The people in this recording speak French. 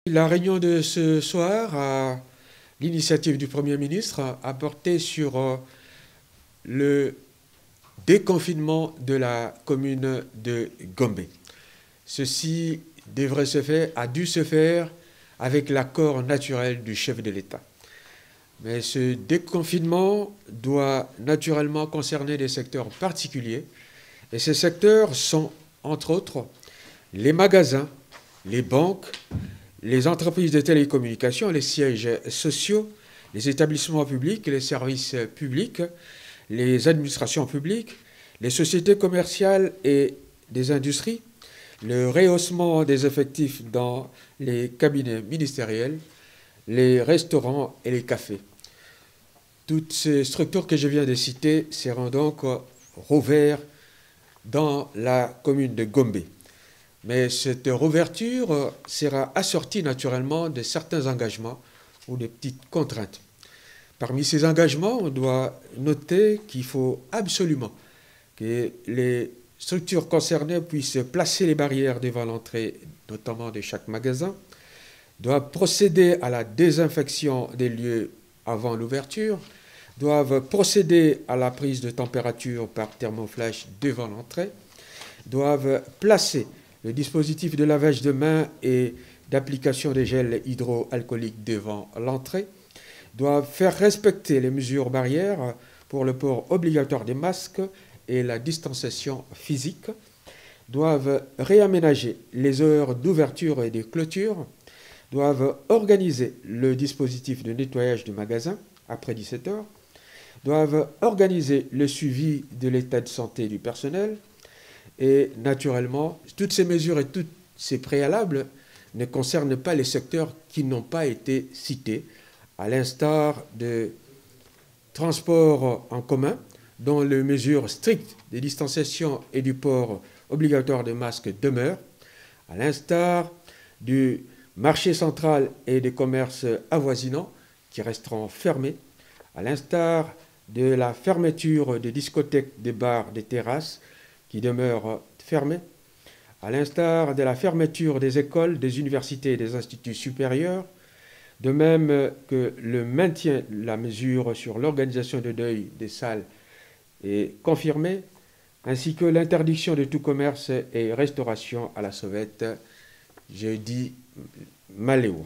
La réunion de ce soir, à l'initiative du Premier ministre, a porté sur le déconfinement de la commune de Gombe. Ceci a dû se faire avec l'accord naturel du chef de l'État. Mais ce déconfinement doit naturellement concerner des secteurs particuliers. Et ces secteurs sont, entre autres, les magasins, les banques, les entreprises de télécommunications, les sièges sociaux, les établissements publics, les services publics, les administrations publiques, les sociétés commerciales et des industries, le rehaussement des effectifs dans les cabinets ministériels, les restaurants et les cafés. Toutes ces structures que je viens de citer seront donc rouvertes dans la commune de Gombe. Mais cette rouverture sera assortie naturellement de certains engagements ou de petites contraintes. Parmi ces engagements, on doit noter qu'il faut absolument que les structures concernées puissent placer les barrières devant l'entrée, notamment de chaque magasin, doivent procéder à la désinfection des lieux avant l'ouverture, doivent procéder à la prise de température par thermoflash devant l'entrée, doivent placer le dispositif de lavage de mains et d'application des gels hydroalcooliques devant l'entrée, doivent faire respecter les mesures barrières pour le port obligatoire des masques et la distanciation physique, doivent réaménager les heures d'ouverture et de clôture, doivent organiser le dispositif de nettoyage du magasin après 17 heures, doivent organiser le suivi de l'état de santé du personnel. Et naturellement, toutes ces mesures et tous ces préalables ne concernent pas les secteurs qui n'ont pas été cités, à l'instar de transports en commun, dont les mesures strictes de distanciation et du port obligatoire de masques demeurent, à l'instar du marché central et des commerces avoisinants qui resteront fermés, à l'instar de la fermeture des discothèques, des bars, des terrasses qui demeurent fermées, à l'instar de la fermeture des écoles, des universités et des instituts supérieurs, de même que le maintien de la mesure sur l'organisation de deuil des salles est confirmé, ainsi que l'interdiction de tout commerce et restauration à la sauvette jeudi Maléo.